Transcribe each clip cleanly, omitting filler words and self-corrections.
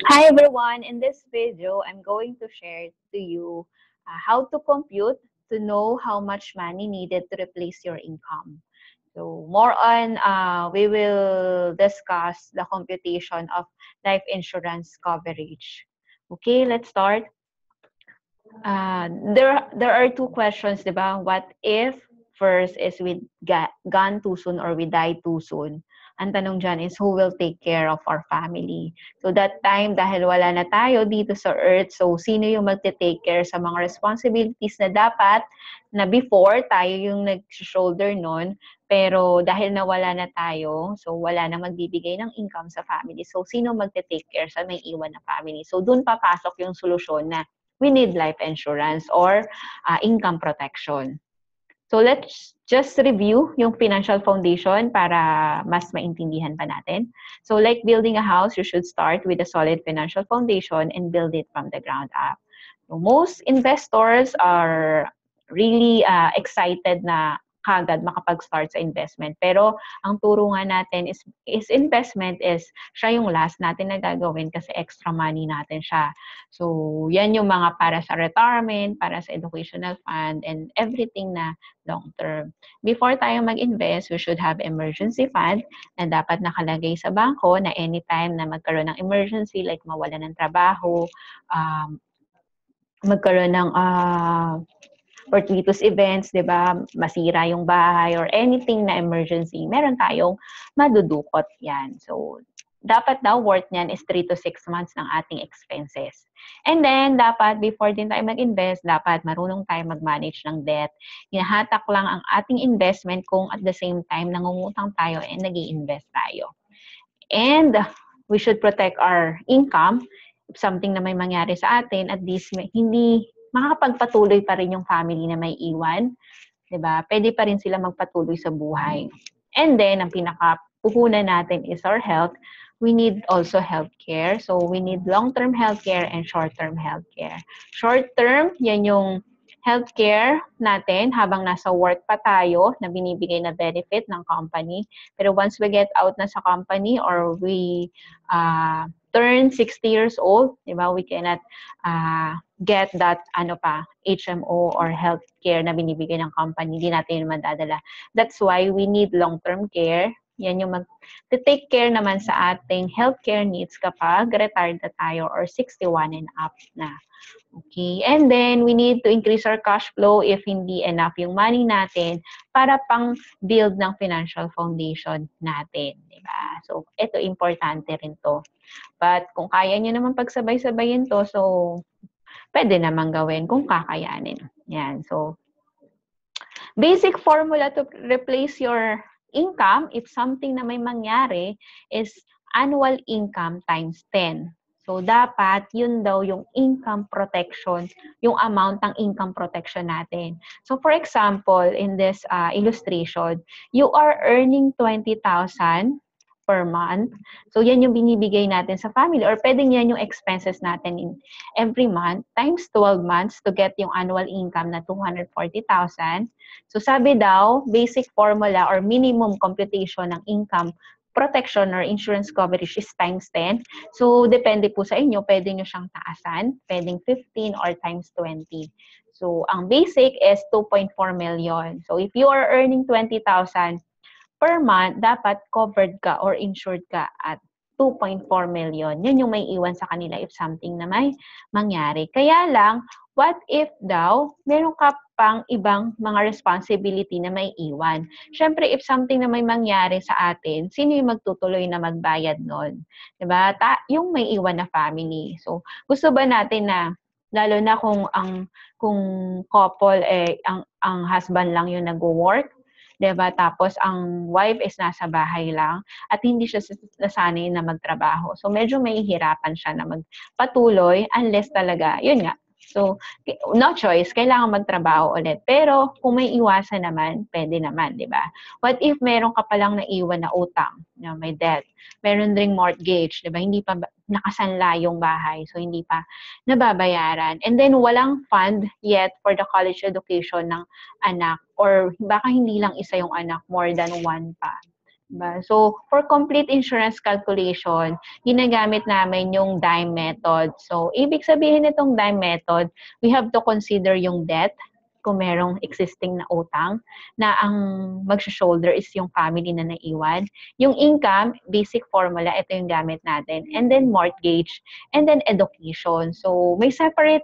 Hi everyone! In this video, I'm going to share to you how to compute to know how much money needed to replace your income. So more on, we will discuss the computation of life insurance coverage. Okay, let's start. There are two questions, di ba? What if first is we gone too soon or we die too soon? Ang tanong dyan is who will take care of our family? So that time, dahil wala na tayo dito sa earth, so sino yung magte-take care sa mga responsibilities na dapat na before tayo yung nag-shoulder nun, pero dahil nawala na tayo, so wala na magbibigay ng income sa family. So sino magte-take care sa may iwan na family? So dun papasok yung solusyon na we need life insurance or income protection. So let's just review yung financial foundation para mas maintindihan pa natin. So like building a house, you should start with a solid financial foundation and build it from the ground up. So most investors are really excited na kagad makapag-start sa investment. Pero ang turo nga natin is investment is siya yung last natin na gagawin kasi extra money natin siya. So yan yung mga para sa retirement, para sa educational fund, and everything na long term. Before tayo mag-invest, we should have emergency fund na dapat nakalagay sa bangko na anytime na magkaroon ng emergency like mawala ng trabaho, magkaroon ng fortuitous events, di ba, masira yung bahay or anything na emergency, meron tayong madudukot yan. So, dapat daw worth niyan is 3 to 6 months ng ating expenses. And then, dapat before din tayo mag-invest, dapat marunong tayo mag-manage ng debt. Hinahatak lang ang ating investment kung at the same time nangungutang tayo and nag-i-invest tayo. And we should protect our income. If something na may mangyari sa atin, at least hindi makakapagpatuloy pa rin yung family na may iwan. Diba? Pwede pa rin sila magpatuloy sa buhay. And then, ang pinakapuhunan natin is our health. We need also healthcare. So, we need long-term healthcare and short-term healthcare. Short-term, yan yung healthcare natin habang nasa work pa tayo na binibigay na benefit ng company. Pero once we get out na sa company or we turn 60 years old, di ba, we cannot get that HMO or healthcare na binibigay ng company. Hindi natin yun madadala. That's why we need long-term care. Yan yung mag-take care naman sa ating healthcare needs kapag retired na tayo or 61 and up na. Okay, and then we need to increase our cash flow if hindi enough yung money natin para pang build ng financial foundation natin, di ba? So, ito importante rin to. But kung kaya nyo naman pagsabay-sabayin to, so pwede naman gawin kung kakayanin. Yan, so basic formula to replace your income if something na may mangyari is annual income times 10. So, dapat yun daw yung income protection, yung amount ng income protection natin. So, for example, in this illustration, you are earning 20,000 per month. So, yan yung binibigay natin sa family or pwedeng yan yung expenses natin in every month times 12 months to get yung annual income na 240,000. So, sabi daw, basic formula or minimum computation ng income protection or insurance coverage is times 10. So, depende po sa inyo. Pwede nyo siyang taasan. Pwedeng 15 or times 20. So, ang basic is 2.4 million. So, if you are earning 20,000 per month, dapat covered ka or insured ka at 2.4 million. Yun yung may iwan sa kanila if something na may mangyari. Kaya lang, what if daw, meron ka pang ibang mga responsibility na may iwan? Siyempre, if something na may mangyari sa atin, sino yung magtutuloy na magbayad nun? Diba? Yung may iwan na family. So, gusto ba natin na, lalo na kung couple, ang husband lang yung nag-work, diba? Tapos, ang wife is nasa bahay lang at hindi siya nasanay na magtrabaho. So, medyo may hirapan siya na magpatuloy unless talaga, yun nga. So, no choice, kailangan magtrabaho ulit. Pero, kung may iwasan naman, pwede naman, di ba? What if meron ka palang naiwan na utang, may debt, meron ring mortgage, di ba? Hindi pa nakasanla yung bahay, so hindi pa nababayaran. And then, walang fund yet for the college education ng anak or baka hindi lang isa yung anak, more than one pa. Diba? So, for complete insurance calculation, ginagamit namin yung dime method. So, ibig sabihin nitong dime method, we have to consider yung debt, kung merong existing na utang, na ang mag-shoulder is yung family na naiwan. Yung income, basic formula, ito yung gamit natin. And then mortgage, and then education. So, may separate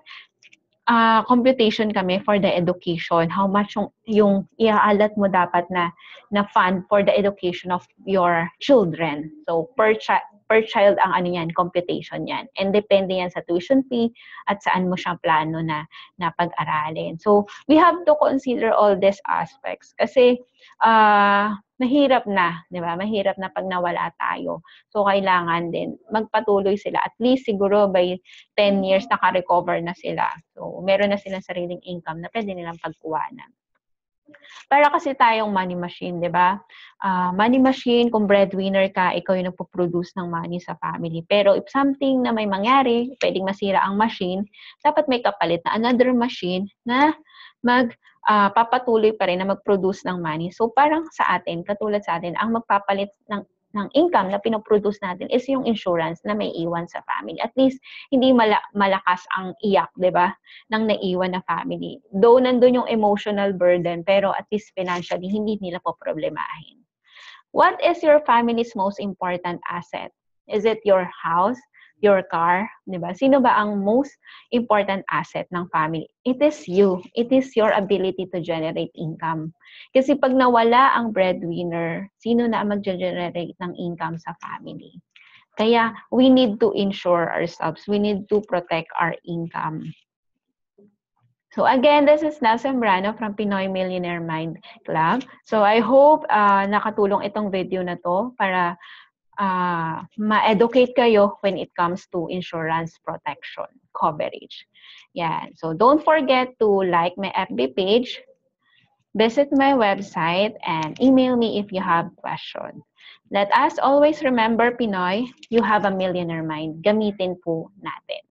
computation kami for the education, how much yung iaalat mo dapat na fund for the education of your children. So per child ang ano yan, computation yan. And depende yan sa tuition fee at saan mo siya plano na pag-aralin. So we have to consider all these aspects kasi mahirap na, di ba? Mahirap na pag nawala tayo. So kailangan din magpatuloy sila. At least siguro by 10 years naka-recover na sila. So, meron na silang sariling income na pwede nilang pagkuhanan. Para kasi tayong money machine, di ba? Money machine, kung breadwinner ka, ikaw yung nagpo-produce ng money sa family. Pero if something na may mangyari, pwedeng masira ang machine, dapat may kapalit na another machine na papatuloy pa rin na mag-produce ng money. So, parang sa atin, katulad sa atin, ang magpapalit ng income na pinoproduce natin is yung insurance na may iwan sa family. At least, hindi malakas ang iyak, di ba, ng naiwan na family. Though, nandun yung emotional burden, pero at least financially, hindi nila po problemahin. What is your family's most important asset? Is it your house, your car, di ba? Sino ba ang most important asset ng family? It is you. It is your ability to generate income. Kasi pag nawala ang breadwinner, sino na ang mag-generate ng income sa family? Kaya we need to insure ourselves. We need to protect our income. So again, this is Nel Sembrano from Pinoy Millionaire Mind Club. So I hope nakatulong itong video na to para ma-educate kayo when it comes to insurance protection coverage. Yan. So don't forget to like my FB page, visit my website, and email me if you have questions. Let us always remember, Pinoy, you have a millionaire mind. Gamitin po natin.